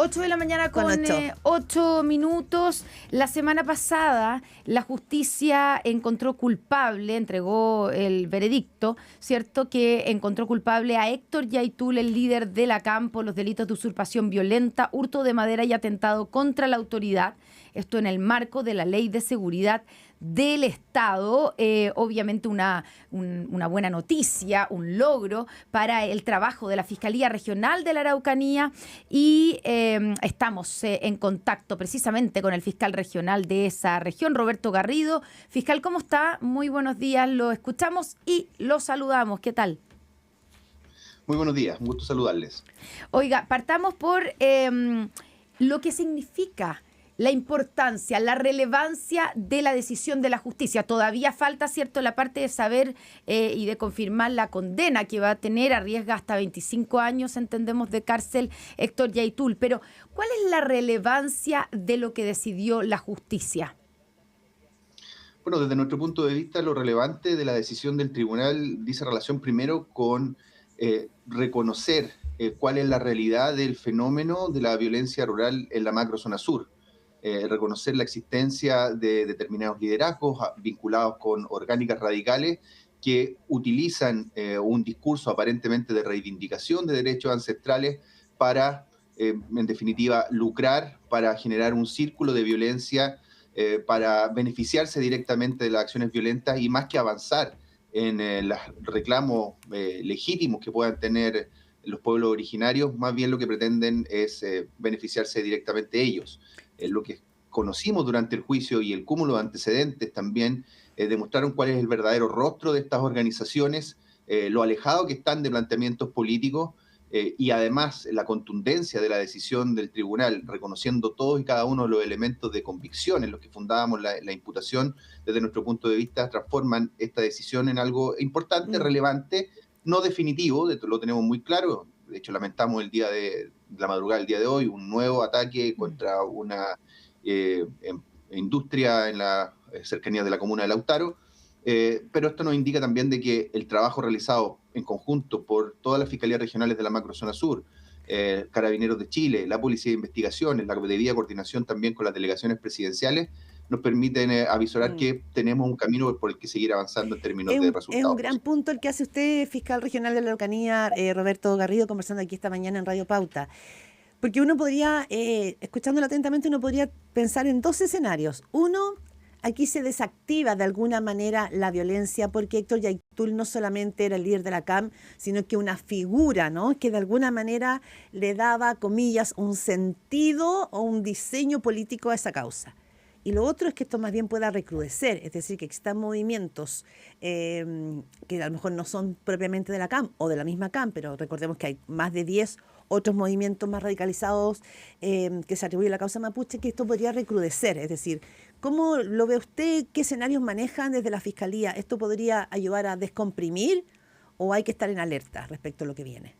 8 de la mañana con Con 8. 8 minutos. La semana pasada la justicia encontró culpable, entregó el veredicto, ¿cierto? Que encontró culpable a Héctor Yaitul, el líder de la CAM, por los delitos de usurpación violenta, hurto de madera y atentado contra la autoridad. Esto en el marco de la Ley de Seguridad del Estado. Obviamente una buena noticia, un logro para el trabajo de la Fiscalía Regional de la Araucanía, y estamos en contacto precisamente con el fiscal regional de esa región, Roberto Garrido. Fiscal, ¿cómo está? Muy buenos días, lo escuchamos y lo saludamos. ¿Qué tal? Muy buenos días, un gusto saludarles. Oiga, partamos por lo que significa la importancia, la relevancia de la decisión de la justicia. Todavía falta, ¿cierto?, la parte de saber y de confirmar la condena que va a tener, arriesga hasta 25 años, entendemos, de cárcel Héctor Yaitul. Pero, ¿cuál es la relevancia de lo que decidió la justicia? Bueno, desde nuestro punto de vista, lo relevante de la decisión del tribunal dice relación primero con reconocer cuál es la realidad del fenómeno de la violencia rural en la macrozona sur. Reconocer la existencia de determinados liderazgos vinculados con orgánicas radicales que utilizan un discurso aparentemente de reivindicación de derechos ancestrales para, en definitiva, lucrar, para generar un círculo de violencia, para beneficiarse directamente de las acciones violentas y más que avanzar en los reclamos legítimos que puedan tener los pueblos originarios, más bien lo que pretenden es beneficiarse directamente ellos. Lo que conocimos durante el juicio y el cúmulo de antecedentes también demostraron cuál es el verdadero rostro de estas organizaciones, lo alejado que están de planteamientos políticos y además la contundencia de la decisión del tribunal, reconociendo todos y cada uno de los elementos de convicción en los que fundábamos la imputación, desde nuestro punto de vista, transforman esta decisión en algo importante, relevante, no definitivo, lo tenemos muy claro. De hecho, lamentamos la madrugada del día de hoy, un nuevo ataque contra una industria en las cercanías de la comuna de Lautaro, pero esto nos indica también de que el trabajo realizado en conjunto por todas las fiscalías regionales de la macrozona sur, Carabineros de Chile, la Policía de Investigaciones, la debida coordinación también con las delegaciones presidenciales, nos permiten avisorar que tenemos un camino por el que seguir avanzando en términos de resultados. Es un gran punto el que hace usted, fiscal regional de la Araucanía, Roberto Garrido, conversando aquí esta mañana en Radio Pauta. Porque uno podría, escuchándolo atentamente, uno podría pensar en dos escenarios. Uno, aquí se desactiva de alguna manera la violencia porque Héctor Yaitul no solamente era el líder de la CAM, sino que una figura, ¿no?, que de alguna manera le daba, comillas, un sentido o un diseño político a esa causa. Y lo otro es que esto más bien pueda recrudecer, es decir, que existan movimientos que a lo mejor no son propiamente de la CAM o de la misma CAM, pero recordemos que hay más de 10 otros movimientos más radicalizados que se atribuyen a la causa mapuche, que esto podría recrudecer. Es decir, ¿cómo lo ve usted? ¿Qué escenarios manejan desde la Fiscalía? ¿Esto podría ayudar a descomprimir o hay que estar en alerta respecto a lo que viene?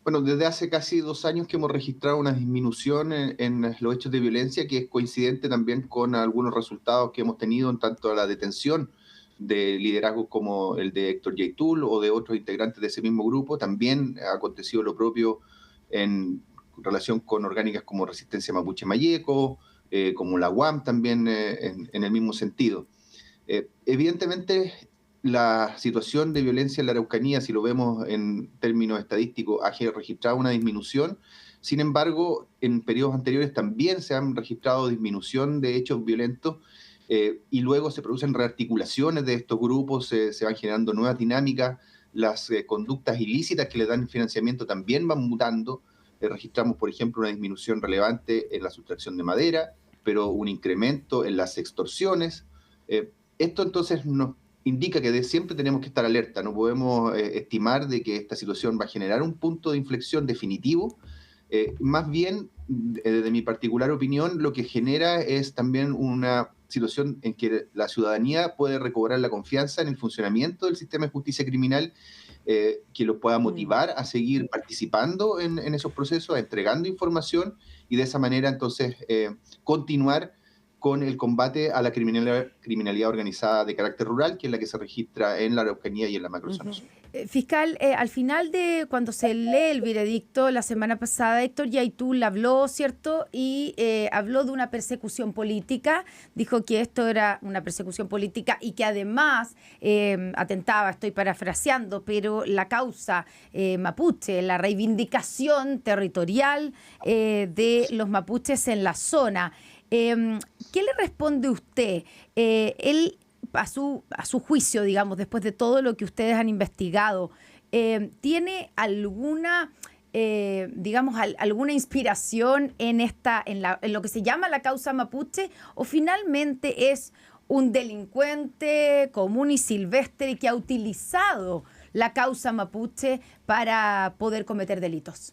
Bueno, desde hace casi 2 años que hemos registrado una disminución en los hechos de violencia, que es coincidente también con algunos resultados que hemos tenido en tanto a la detención de liderazgos como el de Héctor Yaitul o de otros integrantes de ese mismo grupo. También ha acontecido lo propio en relación con orgánicas como Resistencia Mapuche Mayeco, como la UAM también en el mismo sentido. Evidentemente, la situación de violencia en la Araucanía, si lo vemos en términos estadísticos, ha registrado una disminución. Sin embargo, en periodos anteriores también se han registrado disminución de hechos violentos y luego se producen rearticulaciones de estos grupos, se van generando nuevas dinámicas, las conductas ilícitas que le dan financiamiento también van mutando. Registramos, por ejemplo, una disminución relevante en la sustracción de madera, pero un incremento en las extorsiones. Esto entonces nos indica que siempre tenemos que estar alerta, no podemos estimar de que esta situación va a generar un punto de inflexión definitivo. Más bien, desde mi particular opinión, lo que genera es también una situación en que la ciudadanía puede recobrar la confianza en el funcionamiento del sistema de justicia criminal, que los pueda motivar a seguir participando en esos procesos, entregando información y de esa manera entonces continuar con el combate a la criminalidad organizada de carácter rural, que es la que se registra en la Araucanía y en la macrozona sur. Fiscal, al final de cuando se lee el veredicto la semana pasada, Héctor Yaitul habló, ¿cierto? Y habló de una persecución política, dijo que esto era una persecución política y que además atentaba, estoy parafraseando, pero la causa mapuche, la reivindicación territorial de los mapuches en la zona. ¿Qué le responde usted? Él, a su juicio, digamos, después de todo lo que ustedes han investigado, ¿tiene alguna, digamos, alguna inspiración en lo que se llama la causa mapuche, o finalmente es un delincuente común y silvestre que ha utilizado la causa mapuche para poder cometer delitos?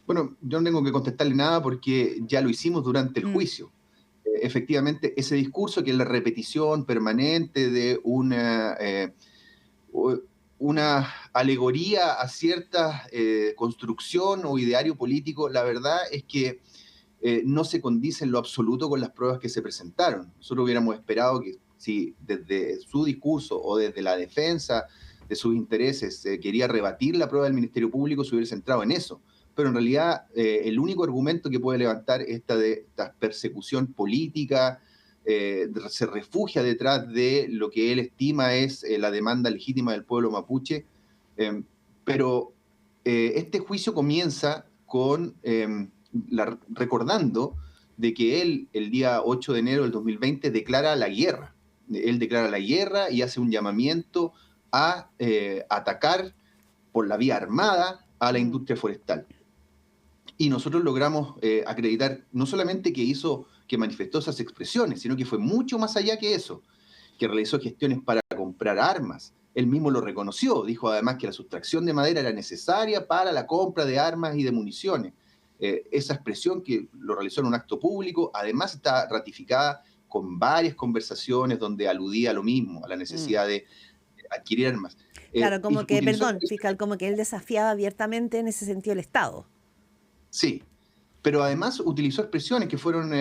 Bueno, yo no tengo que contestarle nada porque ya lo hicimos durante el juicio. Efectivamente, ese discurso, que es la repetición permanente de una alegoría a cierta construcción o ideario político, la verdad es que no se condice en lo absoluto con las pruebas que se presentaron. Nosotros hubiéramos esperado que si desde su discurso o desde la defensa de sus intereses quería rebatir la prueba del Ministerio Público, se hubiera centrado en eso. Pero en realidad el único argumento que puede levantar esta persecución política se refugia detrás de lo que él estima es la demanda legítima del pueblo mapuche. Pero este juicio comienza con recordando de que él, el día 8 de enero del 2020, declara la guerra. Él declara la guerra y hace un llamamiento a atacar por la vía armada a la industria forestal. Y nosotros logramos acreditar no solamente que manifestó esas expresiones, sino que fue mucho más allá que eso, que realizó gestiones para comprar armas. Él mismo lo reconoció, dijo además que la sustracción de madera era necesaria para la compra de armas y de municiones. Esa expresión, que lo realizó en un acto público, además está ratificada con varias conversaciones donde aludía a lo mismo, a la necesidad de adquirir armas. Claro, como que, perdón, fiscal, como que él desafiaba abiertamente en ese sentido el Estado. Sí, pero además utilizó expresiones que fueron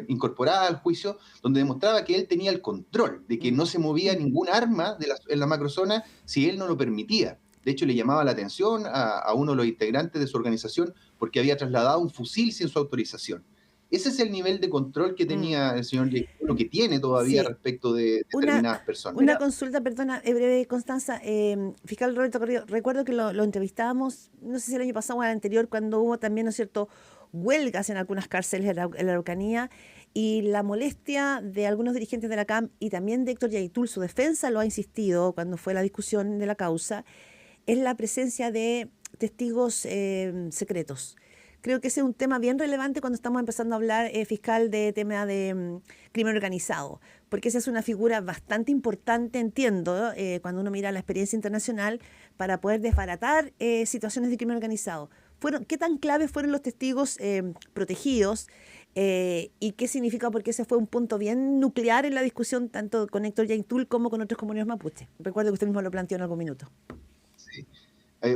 incorporadas al juicio, donde demostraba que él tenía el control, de que no se movía ningún arma en la macrozona si él no lo permitía. De hecho, le llamaba la atención a uno de los integrantes de su organización porque había trasladado un fusil sin su autorización. Ese es el nivel de control que tenía el señor Yaitul, lo que tiene todavía respecto de determinadas personas. Una consulta, perdona, breve, Constanza. Fiscal Roberto Carrillo, recuerdo que lo entrevistábamos, no sé si el año pasado o el anterior, cuando hubo también, ¿no es cierto?, huelgas en algunas cárceles en la Araucanía, y la molestia de algunos dirigentes de la CAM y también de Héctor Yaitul, su defensa lo ha insistido cuando fue la discusión de la causa, es la presencia de testigos secretos. Creo que ese es un tema bien relevante cuando estamos empezando a hablar, fiscal, de tema de crimen organizado, porque esa es una figura bastante importante, entiendo, cuando uno mira la experiencia internacional, para poder desbaratar situaciones de crimen organizado. ¿Qué tan claves fueron los testigos protegidos y qué significa? Porque ese fue un punto bien nuclear en la discusión, tanto con Héctor Yaitul como con otros comunidades mapuche. Recuerdo que usted mismo lo planteó en algún minuto. Sí.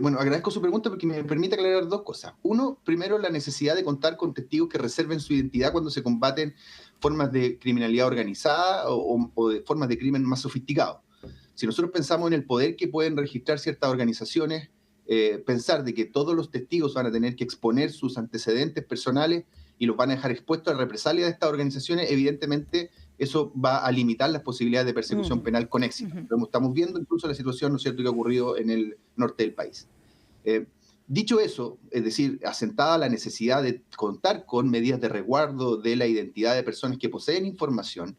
Bueno, agradezco su pregunta porque me permite aclarar dos cosas. Uno, primero, la necesidad de contar con testigos que reserven su identidad cuando se combaten formas de criminalidad organizada o de formas de crimen más sofisticados. Si nosotros pensamos en el poder que pueden registrar ciertas organizaciones, pensar de que todos los testigos van a tener que exponer sus antecedentes personales y los van a dejar expuestos a represalias de estas organizaciones, evidentemente eso va a limitar las posibilidades de persecución penal con éxito. Lo estamos viendo incluso la situación, ¿no es cierto?, que ha ocurrido en el norte del país. Dicho eso, es decir, asentada la necesidad de contar con medidas de resguardo de la identidad de personas que poseen información,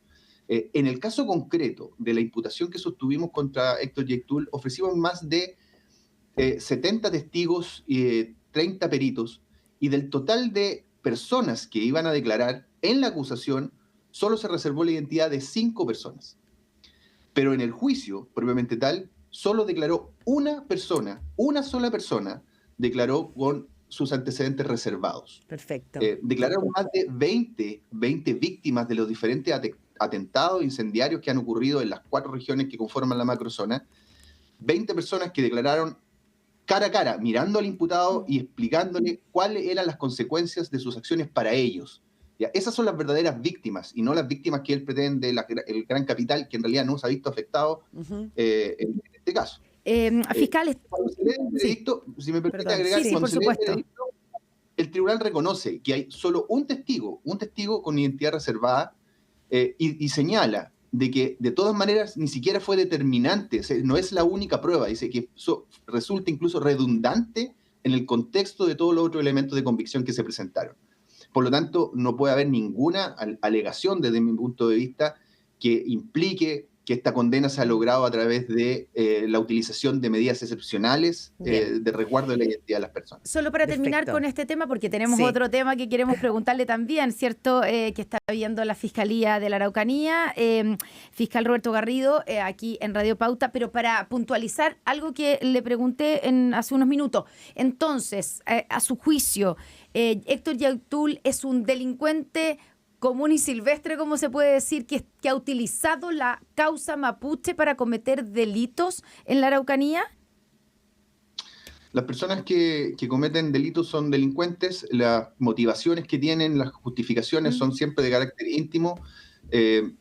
en el caso concreto de la imputación que sostuvimos contra Héctor Yaitul, ofrecimos más de 70 testigos y 30 peritos, y del total de personas que iban a declarar en la acusación, solo se reservó la identidad de 5 personas. Pero en el juicio, propiamente tal, solo declaró una persona, una sola persona, declaró con sus antecedentes reservados. Perfecto. Declararon más de 20 víctimas de los diferentes atentados incendiarios que han ocurrido en las 4 regiones que conforman la macrozona. 20 personas que declararon cara a cara, mirando al imputado y explicándole cuáles eran las consecuencias de sus acciones para ellos. ¿Ya? Esas son las verdaderas víctimas, y no las víctimas que él pretende, el gran capital, que en realidad no se ha visto afectado en este caso. Fiscales. Cuando se lee el veredicto, si me permite Perdón. agregar, Sí, cuando por se lee el supuesto. veredicto, el tribunal reconoce que hay solo un testigo con identidad reservada, y señala de que de todas maneras ni siquiera fue determinante, o sea, no es la única prueba, dice que eso resulta incluso redundante en el contexto de todos los otros elementos de convicción que se presentaron. Por lo tanto, no puede haber ninguna alegación desde mi punto de vista que implique que esta condena se ha logrado a través de la utilización de medidas excepcionales de resguardo de la identidad de las personas. Solo para terminar Perfecto. con este tema, porque tenemos Sí. otro tema que queremos preguntarle también, ¿cierto? Que está viendo la Fiscalía de la Araucanía, fiscal Roberto Garrido, aquí en Radio Pauta, pero para puntualizar algo que le pregunté hace unos minutos. Entonces, a su juicio, Héctor Yautúl es un delincuente común y silvestre, como se puede decir, que ha utilizado la causa mapuche para cometer delitos en la Araucanía. Las personas que cometen delitos son delincuentes, las motivaciones que tienen, las justificaciones son siempre de carácter íntimo.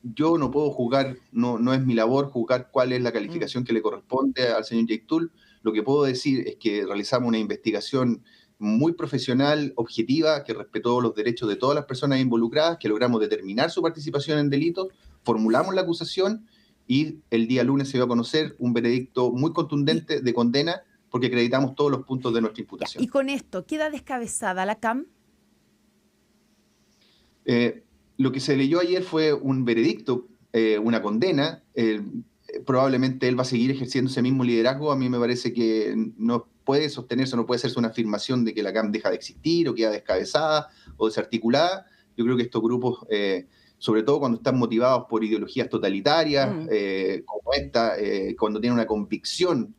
Yo no puedo juzgar, no es mi labor juzgar cuál es la calificación que le corresponde al señor Yautúl. Lo que puedo decir es que realizamos una investigación muy profesional, objetiva, que respetó los derechos de todas las personas involucradas, que logramos determinar su participación en delitos, formulamos la acusación y el día lunes se dio a conocer un veredicto muy contundente de condena porque acreditamos todos los puntos de nuestra imputación. Y con esto, ¿queda descabezada la CAM? Lo que se leyó ayer fue un veredicto, una condena. Probablemente él va a seguir ejerciendo ese mismo liderazgo. A mí me parece que no puede sostenerse, no puede hacerse una afirmación de que la CAM deja de existir o queda descabezada o desarticulada. Yo creo que estos grupos, sobre todo cuando están motivados por ideologías totalitarias, como esta, cuando tienen una convicción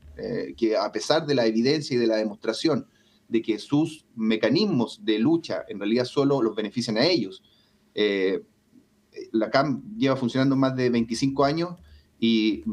que a pesar de la evidencia y de la demostración de que sus mecanismos de lucha en realidad solo los benefician a ellos. La CAM lleva funcionando más de 25 años y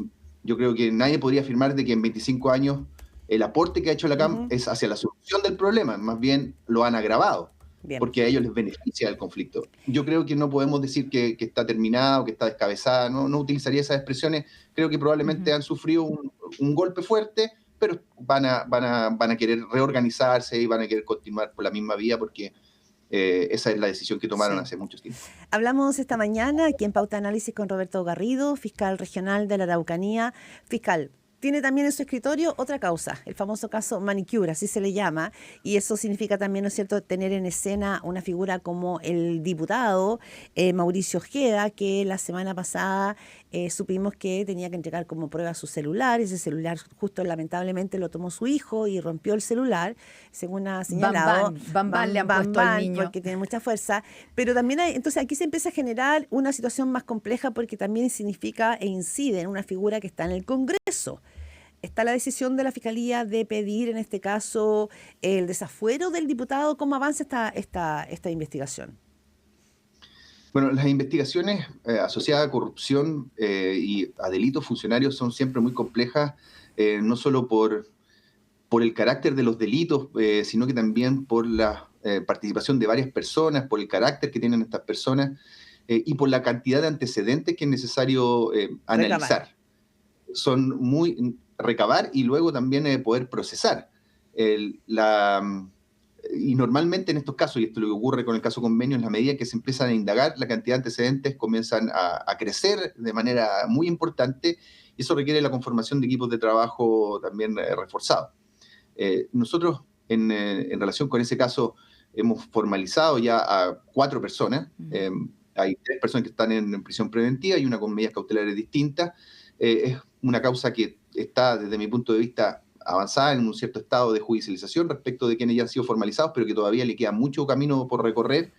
yo creo que nadie podría afirmar de que en 25 años el aporte que ha hecho la CAM es hacia la solución del problema, más bien lo han agravado, porque a ellos les beneficia el conflicto. Yo creo que no podemos decir que está terminada o que está descabezada, no utilizaría esas expresiones. Creo que probablemente han sufrido un golpe fuerte, pero van a querer reorganizarse y van a querer continuar por la misma vía porque esa es la decisión que tomaron hace mucho tiempo. Hablamos esta mañana aquí en Pauta Análisis con Roberto Garrido, fiscal regional de la Araucanía. Fiscal, tiene también en su escritorio otra causa, el famoso caso Manicure, así se le llama, y eso significa también, ¿no es cierto?, tener en escena una figura como el diputado Mauricio Ojeda, que la semana pasada supimos que tenía que entregar como prueba su celular. Ese celular justo lamentablemente lo tomó su hijo y rompió el celular, según ha señalado. Bam le han puesto al niño. Porque tiene mucha fuerza. Pero también entonces aquí se empieza a generar una situación más compleja porque también significa e incide en una figura que está en el Congreso. Está la decisión de la Fiscalía de pedir, en este caso, el desafuero del diputado. ¿Cómo avanza esta investigación? Bueno, las investigaciones asociadas a corrupción y a delitos funcionarios son siempre muy complejas, no solo por el carácter de los delitos, sino que también por la participación de varias personas, por el carácter que tienen estas personas y por la cantidad de antecedentes que es necesario analizar. Son muy recabar y luego también poder procesar. Y normalmente en estos casos, y esto es lo que ocurre con el caso Convenio, en la medida que se empiezan a indagar, la cantidad de antecedentes comienzan a crecer de manera muy importante y eso requiere la conformación de equipos de trabajo también reforzados. Nosotros, en relación con ese caso, hemos formalizado ya a 4 personas. Hay 3 personas que están en prisión preventiva y una con medidas cautelares distintas. Es una causa que está, desde mi punto de vista, avanzada en un cierto estado de judicialización respecto de quienes ya han sido formalizados, pero que todavía le queda mucho camino por recorrer.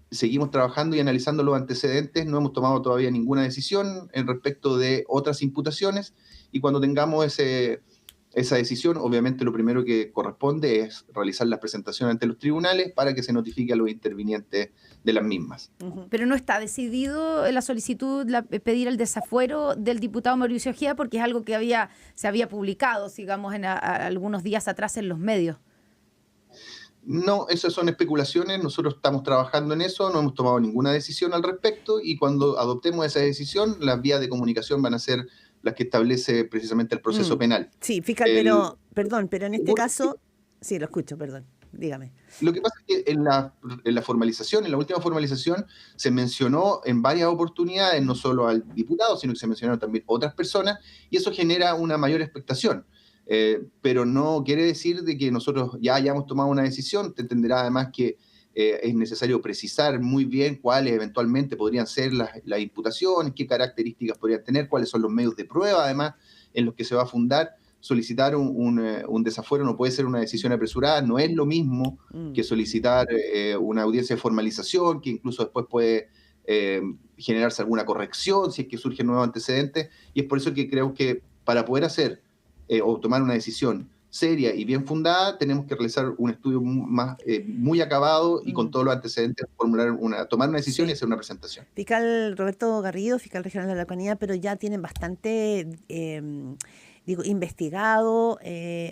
Seguimos trabajando y analizando los antecedentes. No hemos tomado todavía ninguna decisión en respecto de otras imputaciones y cuando tengamos esa decisión, obviamente lo primero que corresponde es realizar las presentaciones ante los tribunales para que se notifique a los intervinientes de las mismas. Pero no está decidido la solicitud, pedir el desafuero del diputado Mauricio Ojeda, porque es algo que se había publicado, digamos, algunos días atrás en los medios. No, esas son especulaciones, nosotros estamos trabajando en eso, no hemos tomado ninguna decisión al respecto y cuando adoptemos esa decisión, las vías de comunicación van a ser las que establece precisamente el proceso penal. Sí, fiscal, pero en este caso, sí, lo escucho, perdón, dígame. Lo que pasa es que en la formalización, en la última formalización, se mencionó en varias oportunidades, no solo al diputado, sino que se mencionaron también otras personas, y eso genera una mayor expectación. Pero no quiere decir de que nosotros ya hayamos tomado una decisión. Te entenderá además que es necesario precisar muy bien cuáles eventualmente podrían ser las imputaciones, qué características podrían tener, cuáles son los medios de prueba, además, en los que se va a fundar. Solicitar un desafuero no puede ser una decisión apresurada, no es lo mismo que solicitar una audiencia de formalización, que incluso después puede generarse alguna corrección si es que surgen nuevos antecedentes, y es por eso que creo que para poder hacer o tomar una decisión seria y bien fundada, tenemos que realizar un estudio muy acabado y con todos los antecedentes, tomar una decisión y hacer una presentación. Fiscal Roberto Garrido, fiscal regional de la Araucanía, pero ya tienen bastante investigado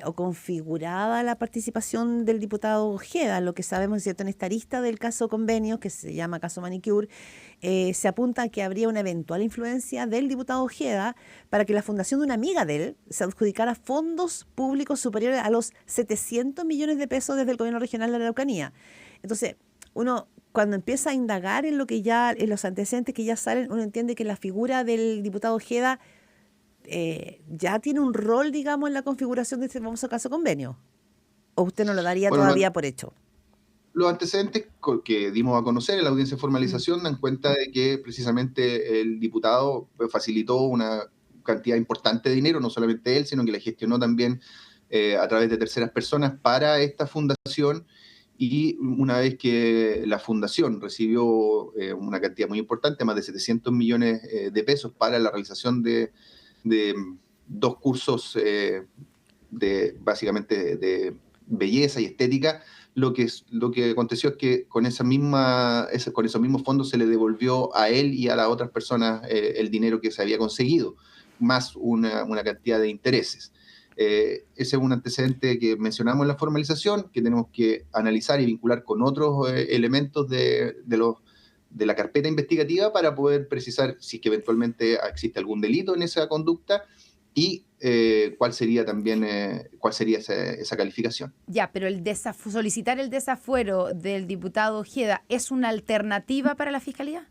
o configurada la participación del diputado Ojeda. Lo que sabemos, ¿cierto?, en esta arista del caso Convenios, que se llama caso Manicure, se apunta a que habría una eventual influencia del diputado Ojeda para que la fundación de una amiga de él se adjudicara fondos públicos superiores a los 700 millones de pesos desde el gobierno regional de la Araucanía. Entonces, uno, cuando empieza a indagar en en los antecedentes que ya salen, uno entiende que la figura del diputado Ojeda ya tiene un rol, digamos, en la configuración de este famoso caso Convenio. ¿O usted no lo daría todavía por hecho? Los antecedentes que dimos a conocer en la audiencia de formalización dan cuenta de que precisamente el diputado facilitó una cantidad importante de dinero, no solamente él, sino que le gestionó también a través de terceras personas para esta fundación, y una vez que la fundación recibió una cantidad muy importante, más de 700 millones de pesos para la realización de 2 cursos básicamente de belleza y estética, lo que aconteció es que con esos mismos fondos se le devolvió a él y a las otras personas el dinero que se había conseguido, más una cantidad de intereses. Ese es un antecedente que mencionamos en la formalización, que tenemos que analizar y vincular con otros elementos de la carpeta investigativa para poder precisar si es que eventualmente existe algún delito en esa conducta y cuál sería esa calificación. Ya, pero solicitar el desafuero del diputado Ojeda ¿es una alternativa para la Fiscalía?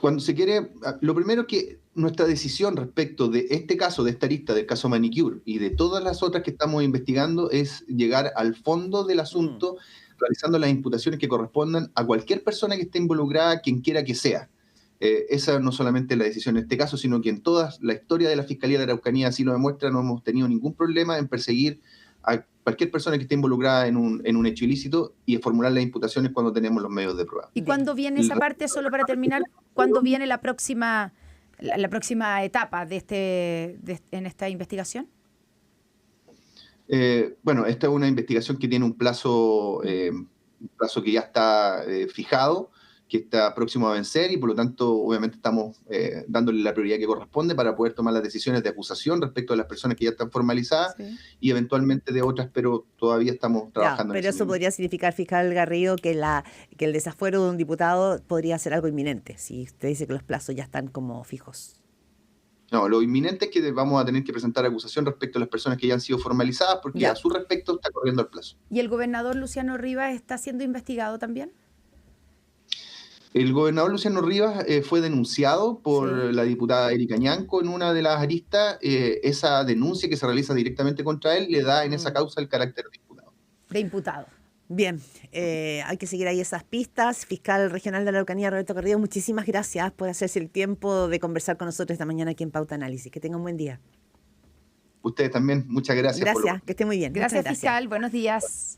Cuando se quiere, lo primero que nuestra decisión respecto de este caso, de esta arista del caso Manicure y de todas las otras que estamos investigando, es llegar al fondo del asunto, realizando las imputaciones que correspondan a cualquier persona que esté involucrada, quien quiera que sea. Esa no solamente es la decisión en este caso, sino que en toda la historia de la Fiscalía de la Araucanía así lo demuestra. No hemos tenido ningún problema en perseguir a cualquier persona que esté involucrada en un hecho ilícito y formular las imputaciones cuando tenemos los medios de prueba. ¿Y cuándo viene esa parte, solo para terminar, cuándo viene la próxima etapa en esta investigación? Bueno, esta es una investigación que tiene un plazo que ya está fijado, que está próximo a vencer, y por lo tanto obviamente estamos dándole la prioridad que corresponde para poder tomar las decisiones de acusación respecto de las personas que ya están formalizadas, sí, y eventualmente de otras, pero todavía estamos trabajando. Pero eso podría significar, fiscal Garrido, que el desafuero de un diputado podría ser algo inminente, si usted dice que los plazos ya están como fijos. No, lo inminente es que vamos a tener que presentar acusación respecto a las personas que ya han sido formalizadas, porque a su respecto está corriendo el plazo. ¿Y el gobernador Luciano Rivas está siendo investigado también? El gobernador Luciano Rivas fue denunciado por la diputada Erika Ñanco en una de las aristas. Esa denuncia que se realiza directamente contra él le da en esa causa el carácter de imputado. De imputado. Bien, hay que seguir ahí esas pistas. Fiscal regional de la Araucanía, Roberto Garrido, muchísimas gracias por hacerse el tiempo de conversar con nosotros esta mañana aquí en Pauta Análisis. Que tenga un buen día. Ustedes también, muchas gracias. Gracias, que esté muy bien. Gracias, fiscal. Buenos días.